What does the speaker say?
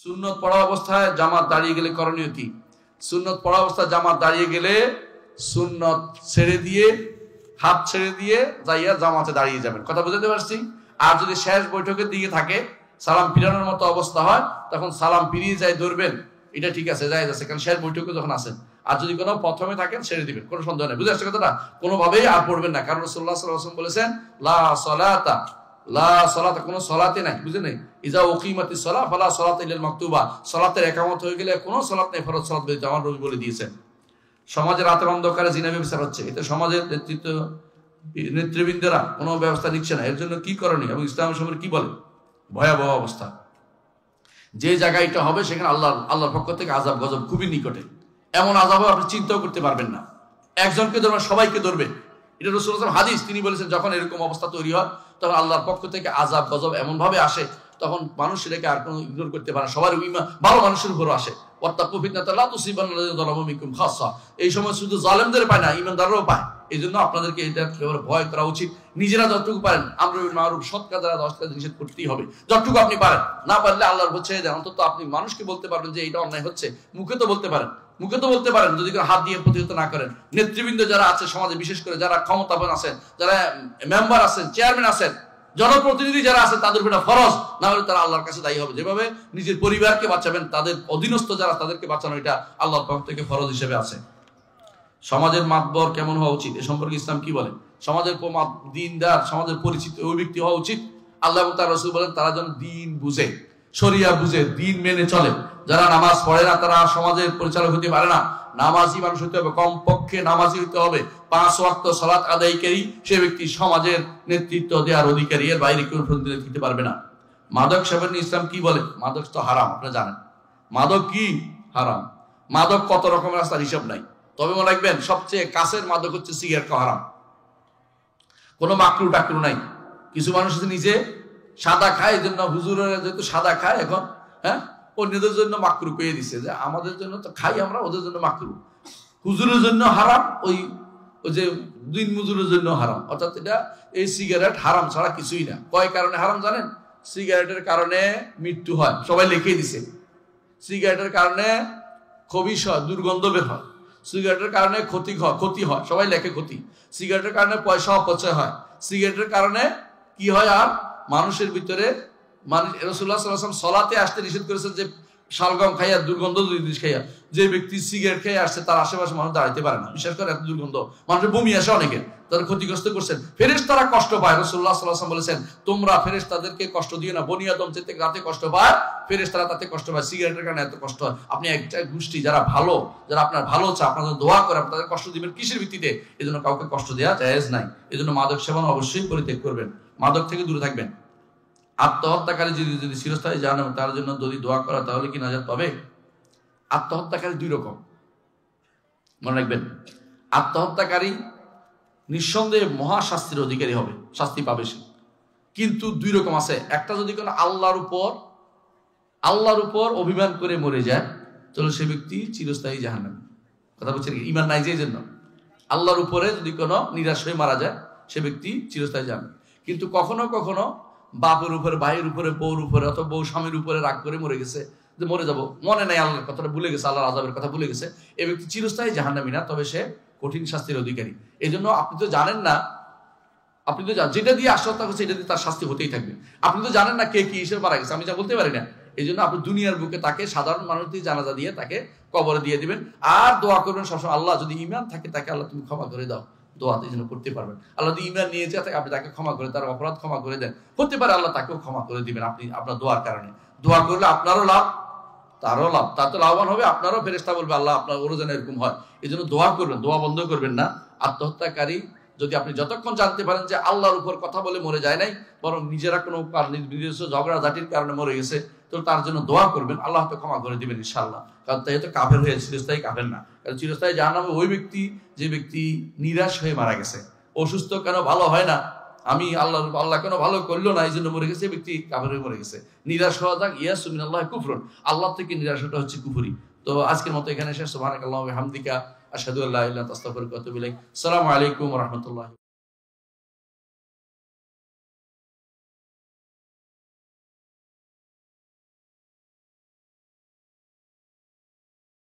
সুন্নত পড়া অবস্থায় জামাত দাঁড়িয়ে গেলে করণীয় কি? সুন্নত পড়া অবস্থায় জামাত দাঁড়িয়ে গেলে সুন্নত ছেড়ে দিয়ে, হাত ছেড়ে দিয়ে যাইয়া জামাতে দাঁড়িয়ে যাবেন। কথা বুঝতে পারছি? আর যদি শেষ বৈঠকের দিকে থাকে, সালাম ফিরানোর মতো অবস্থা হয়, তখন সালাম ফিরিয়ে যাই ধরবেন, এটা ঠিক আছে, জায়েজ আছে, কারণ শেষ বৈঠকে যখন আসেন। আর যদি কোনো প্রথমে থাকেন ছেড়ে দিবেন, কোনো সন্দেহ নেই। বুঝে আসছে কথাটা? কোনোভাবেই আর পড়বেন না, কারণ রাসূলুল্লাহ সাল্লাল্লাহু আলাইহি ওয়াসাল্লাম বলেছেন লা সলাতা, কোনো সলাতে নাই, বুঝলেন? ইজা উকিমাতিস সালাহ ফালা সলাতা ইল্লাল মাকতুবা, সলাতের একামত হয়ে গেলে কোনো সলাত নেই ফরজ সলাত ব্যতীত, আমার নবী বলে দিয়েছেন। সমাজের রাতের অন্ধকারে জিনা ব্যবচার হচ্ছে, এটা সমাজের নেতৃবৃন্দরা কোনো ব্যবস্থা নিচ্ছে না। এর জন্য কি করণীয় এবং ইসলাম সম্পর্কে কি বলে? ভয়াবহ অবস্থা। যে জায়গায় এটা হবে সেখানে আল্লাহর পক্ষ থেকে আযাব গজব খুবই নিকটে। এমন আযাব আপনি চিন্তাও করতে পারবেন না। একজনকে ধরবে, সবাইকে ধরবে, এটা রাসূলুল্লাহ সাল্লাল্লাহু আলাইহি ওয়াসাল্লাম হাদিস, তিনি বলেছেন যখন এরকম অবস্থা তৈরি হয় তখন আল্লাহর পক্ষ থেকে আযাব গজব এমন ভাবে আসে, তখন মানুষ সেটাকে আর কোনো ইগনোর করতে পারে না, সবার ভালো মানুষের উপরও আসে। ওয়াত্তাকু ফিতনাতাল লা তুসিবান্নাল্লাযিনা যালামু মিনকুম খাসসা, এই সময় শুধু জালেমদের পায় না, ঈমানদাররাও পায়। এই জন্য আপনাদেরকে এটা ভয় করা উচিত। নিজেরা যতটুকু পারেন আমরুল মারুফ, সৎ কাজ আর 10 কাজ নিষেধ করতেই হবে, যতটুকু আপনি পারেন। না পারলে আল্লাহর উপর ছেড়ে দেন। অন্তত আপনি মানুষকে বলতে পারবেন যে এটা অন্যায় হচ্ছে, মুখে তো বলতে পারেন, যদি কেউ হাত দিয়ে প্রতিহত না করেন। নেতৃবৃন্দ যারা আছে সমাজে, বিশেষ করে যারা ক্ষমতাবান আছেন, যারা মেম্বার আছেন, চেয়ারম্যান আছেন, জনপ্রতিনিধি যারা আছেন, তাদের উপর ফরজ, না হলে তারা আল্লাহর কাছে দায়ী হবে। যেভাবে নিজের পরিবারকে বাঁচাবেন, তাদের অধীনস্থ যারা তাদেরকে বাঁচানো এটা আল্লাহর পক্ষ থেকে ফরজ হিসেবে আছে। সমাজের মাতবর কেমন হওয়া উচিত এ সম্পর্কে ইসলাম কি বলে? সমাজের দিনদার, সমাজের পরিচিত ওই ব্যক্তি হওয়া উচিত। আল্লাহ এবং তার রাসূল বলেন তারা যেন দিন বুঝে, শরিয়া বুঝে, দিন মেনে চলে। যারা নামাজ পড়ে না তারা সমাজের পরিচালক হতে পারে না। নামাজি মানুষ হতে হবে, কমপক্ষে নামাজি হতে হবে, 5 ওয়াক্ত সালাত আদায়কারী সে ব্যক্তি সমাজের নেতৃত্ব দেওয়ার অধিকারী, এর বাইরে কেউ প্রতিনিধিত্ব দিতে পারবে না। মাদক সেবন ইসলাম কি বলে? মাদক তো হারাম, আপনারা জানেন। মাদক কি? হারাম। মাদক কত রকমের আছে হিসাব নাই, তবে মনে রাখবেন সবচেয়ে কাছের মাদক হচ্ছে সিগারেট খাওয়া হারাম। কোনো মাকরু টাকরু নাই। কিছু মানুষ নিজে সাদা খায়, এই জন্য হুজুরের যেহেতু সাদা খায় এখন, হ্যাঁ, অন্যদের জন্য মাকরু কয়ে দিছে যে আমাদের জন্য তো খাই আমরা, ওদের জন্য মাকরু। হুজুরের জন্য হারাম, ওই যে দিন মজুরের জন্য হারাম। অর্থাৎ এটা এই সিগারেট হারাম ছাড়া কিছুই না। কয় কারণে হারাম জানেন? সিগারেটের কারণে মৃত্যু হয়, সবাই লিখে দিছে। সিগারেটের কারণে খবিশ হয়, দুর্গন্ধ বের হয়। সিগারেটের কারণে ক্ষতি হয়, সবাই লেখে ক্ষতি। সিগারেটের কারণে পয়সা অপচয় হয়। সিগারেটের কারণে কি হয়? আর মানুষের ভিতরে রাসূলুল্লাহ সাল্লাল্লাহু আলাইহি ওয়াসাল্লাম সলাতে আসতে নিষেধ করেছেন যে শালগম খাইয়া, দুর্গন্ধ জিনিস খাইয়া, যে ব্যক্তি সিগারেট খেয়ে আসছে তার আশেপাশে মানুষ দাঁড়াইতে পারে না, বিশেষ করে এত দুর্গন্ধ, মানুষের বমি আসে অনেকের, তারা ক্ষতিগ্রস্ত করছেন। ফেরেশতারা কষ্ট পায়। রাসূলুল্লাহ সাল্লাল্লাহু আলাইহি ওয়াসাল্লাম বলেছেন তোমরা ফেরেশতাদেরকে কষ্ট দিও না, বনি আদম যেতে রাতে কষ্ট পায়, ফেরেশতারা তাতে কষ্ট পায়। সিগারেটের কারণে এত কষ্ট হয়। আপনি একটা গোষ্ঠী যারা ভালো, যারা আপনার ভালো চায়, আপনাদের দোয়া করে, আপনাদের কষ্ট দিবেন কিসের ভিত্তিতে? এজন্য কাউকে কষ্ট দেওয়া জায়েজ নাই। এজন্য মাদক সেবন অবশ্যই পরিত্যাগ করবেন, মাদক থেকে দূরে থাকবেন। আত্মহত্যাকারী যদি চিরস্থায়ী জাহান্নামে, তার জন্য যদি দোয়া করা তাহলে কি নাজাত পাবে? আত্মহত্যাকারী 2 রকম, মনে রাখবেন। আত্মহত্যাকারী নিঃসন্দেহে মহাশাস্তির অধিকারী হবে, শাস্তি পাবে সে। কিন্তু 2 রকম আছে। একটা যদি কোনো আল্লাহর উপর অভিমান করে মরে যায়, তাহলে সে ব্যক্তি চিরস্থায়ী জাহান্নামে। কথা বলছেন কি? ঈমান নাই যে জন্য আল্লাহর উপরে যদি কোনো নিরাশ হয়ে মারা যায়, সে ব্যক্তি চিরস্থায়ী জাহান্নামে। কিন্তু কখনো কখনো বাপের উপরে, ভাইয়ের উপরে, বউর উপরে, অথবা বউ স্বামীর উপরে রাগ করে মরে গেছে, যে মরে যাবো, মনে নাই, আল্লাহর কথাটা ভুলে গেছে, আল্লাহর আযাবের কথা ভুলে গেছে, এই ব্যক্তি চিরস্থায়ী জাহান্নামী না, তবে সে কঠিন শাস্তির অধিকারী। এই জন্য আপনি তো জানেন না, যেটা দিয়ে আত্মহত্যা করছে এটা দিয়ে তার শাস্তি হতেই থাকবে। আপনি তো জানেন না কে কি হিসেবে মারা গেছে, আমি যা বলতে পারি না। এই জন্য আপনি দুনিয়ার বুকে তাকে সাধারণ মানুষ দিয়ে জানাজা দিয়ে তাকে কবরে দিয়ে দিবেন, আর দোয়া করবেন সবসময়, আল্লাহ যদি ঈমান থাকে তাকে আল্লাহ তুমি ক্ষমা করে দাও। দোয়াতে যেন করতে পারবেন, আল্লাহ যদি ঈমান নিয়ে যায় আপনি তাকে ক্ষমা করে, তার অপরাধ ক্ষমা করে দেন, হতে পারে আল্লাহ তাকেও ক্ষমা করে দিবেন আপনি আপনার দোয়ার কারণে। দোয়া করলে আপনারও লাভ, তারও লাভ, তার তো লাভবান হবে, আপনারও ফেরেশতা বলবে আল্লাহ আপনার ওরও যেন এরকম হয়। এই জন্য দোয়া করবেন, দোয়া বন্ধ করবেন না। আত্মহত্যাকারী যদি আপনি যতক্ষণ জানতে পারেন যে আল্লাহর উপর কথা বলে মরে যায় নাই, বরং নিজেরা কোনো নিজস্ব ঝগড়াঝাটির কারণে মরে গেছে, তো তার জন্য দোয়া করবেন, আল্লাহ তো ক্ষমা করে দিবেন ইনশাআল্লাহ। কারণ তাই তো কাফের হয়ে চিরস্থায়ী কাফের না। কারণ চিরস্থায়ী জাহান্নামে ওই ব্যক্তি যে ব্যক্তি নিরাশ হয়ে মারা গেছে, অসুস্থ কেন ভালো হয় না, আমি আল্লাহ কেন ভালো করলো না, এই জন্য মরে গেছে, ব্যক্তি কাফের হয়ে মরে গেছে। নিরাশ হওয়া যাক ইয়াসু মিনাল্লাহি কুফরুন, আল্লাহ থেকে নিরাশ হওয়াটা হচ্ছে কুফরি। তো আজকের মতো এখানে শেষ। সুবহানাকাল্লাহু ওয়া বিহামদিকা আশহাদু আল্লা ইলাহা ইল্লা আনতা আস্তাগফিরুকা ওয়া আতুবু ইলাইক। আসসালামু আলাইকুম ওয়া রাহমাতুল্লাহ।